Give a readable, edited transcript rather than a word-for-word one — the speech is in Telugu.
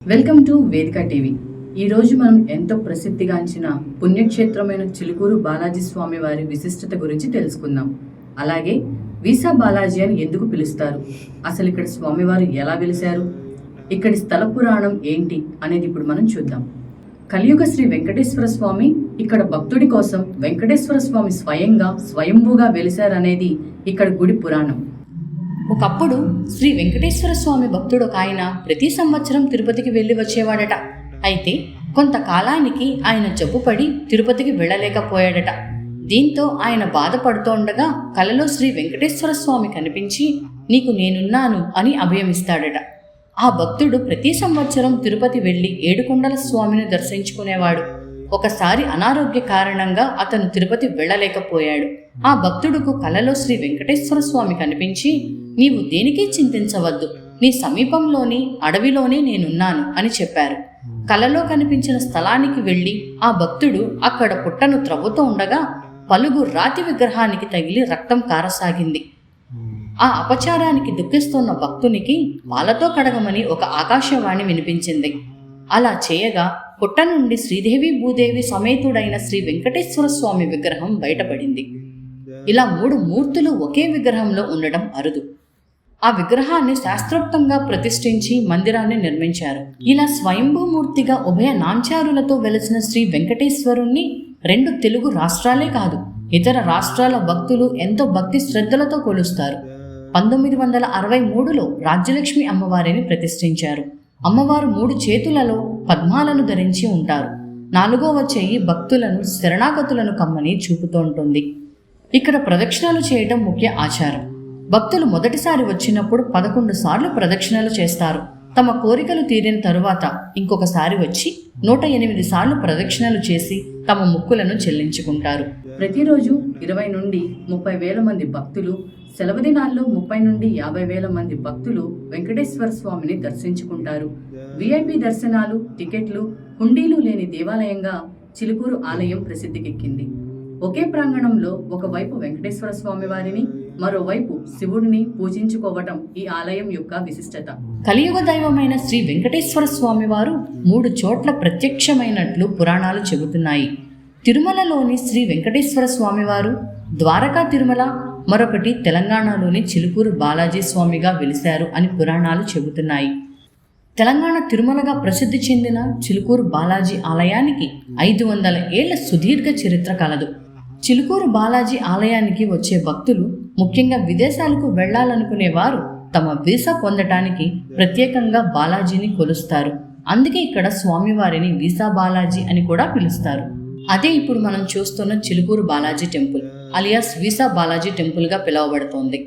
వెల్కమ్ టు వేదిక టీవీ. ఈరోజు మనం ఎంతో ప్రసిద్ధిగాంచిన పుణ్యక్షేత్రమైన చిలుకూరు బాలాజీ స్వామి వారి విశిష్టత గురించి తెలుసుకుందాం. అలాగే వీసా బాలాజీ అని ఎందుకు పిలుస్తారు, అసలు ఇక్కడ స్వామివారు ఎలా వెలిశారు, ఇక్కడి స్థల పురాణం ఏంటి అనేది ఇప్పుడు మనం చూద్దాం. కలియుగ శ్రీ వెంకటేశ్వర స్వామి ఇక్కడ భక్తుడి కోసం వెంకటేశ్వర స్వామి స్వయంభూగా వెలిశారనేది ఇక్కడ గుడి పురాణం. ఒకప్పుడు శ్రీ వెంకటేశ్వర స్వామి భక్తుడు ఒక ఆయన ప్రతి సంవత్సరం తిరుపతికి వెళ్ళి వచ్చేవాడట. అయితే కొంతకాలానికి ఆయన జబ్బుపడి తిరుపతికి వెళ్ళలేకపోయాడట. దీంతో ఆయన బాధపడుతోండగా కలలో శ్రీ వెంకటేశ్వర స్వామి కనిపించి నీకు నేనున్నాను అని అభయమిస్తాడట. ఆ భక్తుడు ప్రతి సంవత్సరం తిరుపతి వెళ్ళి ఏడుకొండల స్వామిని దర్శించుకునేవాడు. ఒకసారి అనారోగ్య కారణంగా అతను తిరుపతి వెళ్ళలేకపోయాడు. ఆ భక్తుడుకు కలలో శ్రీ వెంకటేశ్వర స్వామి కనిపించి నీవు దేనికి చింతించవద్దు, నీ సమీపంలోని అడవిలోనే నేనున్నాను అని చెప్పారు. కలలో కనిపించిన స్థలానికి వెళ్ళి ఆ భక్తుడు అక్కడ పుట్టను త్రవ్వుతూ ఉండగా పలుగు రాతి విగ్రహానికి తగిలి రక్తం కారసాగింది. ఆ అపచారానికి దుఃఖిస్తున్న భక్తునికి పాలతో కడగమని ఒక ఆకాశవాణి వినిపించింది. అలా చేయగా పుట్ట నుండి శ్రీదేవి భూదేవి సమేతుడైన శ్రీ వెంకటేశ్వర స్వామి విగ్రహం బయటపడింది. ఇలా 3 మూర్తులు ఒకే విగ్రహంలో ఉండడం అరుదు. ఆ విగ్రహాన్ని శాస్త్రోక్తంగా ప్రతిష్ఠించి మందిరాన్ని నిర్మించారు. ఇలా స్వయంభూమూర్తిగా ఉభయ నాంచారులతో వెలిసిన శ్రీ వెంకటేశ్వరుణ్ణి 2 తెలుగు రాష్ట్రాలే కాదు, ఇతర రాష్ట్రాల భక్తులు ఎంతో భక్తి శ్రద్ధలతో కొలుస్తారు. 1963లో రాజ్యలక్ష్మి అమ్మవారిని ప్రతిష్ఠించారు. అమ్మవారు 3 చేతులలో పద్మాలను ధరించి ఉంటారు. 4వ చెయ్యి భక్తులను శరణాగతులను కమ్మని చూపుతోంటుంది. ఇక్కడ ప్రదక్షిణలు చేయటం ముఖ్య ఆచారం. భక్తులు మొదటిసారి వచ్చినప్పుడు 11 సార్లు ప్రదక్షిణలు చేస్తారు. తమ కోరికలు తీరిన తరువాత ఇంకొకసారి వచ్చి 108 సార్లు ప్రదక్షిణలు చేసి తమ మొక్కులను చెల్లించుకుంటారు. ప్రతిరోజు 20 నుండి 30 వేల మంది భక్తులు, సెలవు దినాల్లో 30 నుండి 50 వేల మంది భక్తులు వెంకటేశ్వర స్వామిని దర్శించుకుంటారు. విఐపి దర్శనాలు, టికెట్లు, హుండీలు లేని దేవాలయంగా చిలుకూరు ఆలయం ప్రసిద్ధికెక్కింది. ఒకే ప్రాంగణంలో ఒకవైపు వెంకటేశ్వర స్వామి వారిని, మరోవైపు శివుడిని పూజించుకోవటం ఈ ఆలయం యొక్క విశిష్టత. కలియుగ దైవమైన శ్రీ వెంకటేశ్వర స్వామి వారు 3 చోట్ల ప్రత్యక్షమైనట్లు పురాణాలు చెబుతున్నాయి. తిరుమలలోని శ్రీ వెంకటేశ్వర స్వామివారు, ద్వారకా తిరుమల, మరొకటి తెలంగాణలోని చిలుకూరు బాలాజీ స్వామిగా వెలిశారు అని పురాణాలు చెబుతున్నాయి. తెలంగాణ తిరుమలగా ప్రసిద్ధి చెందిన చిలుకూరు బాలాజీ ఆలయానికి 500 ఏళ్ల సుదీర్ఘ చరిత్ర కలదు. చిలుకూరు బాలాజీ ఆలయానికి వచ్చే భక్తులు, ముఖ్యంగా విదేశాలకు వెళ్లాలనుకునేవారు తమ వీసా పొందటానికి ప్రత్యేకంగా బాలాజీని కొలుస్తారు. అందుకే ఇక్కడ స్వామివారిని వీసా బాలాజీ అని కూడా పిలుస్తారు. అదే ఇప్పుడు మనం చూస్తున్న Chilkur Balaji temple, alias visa Balaji టెంపుల్గా పిలువబడుతోంది.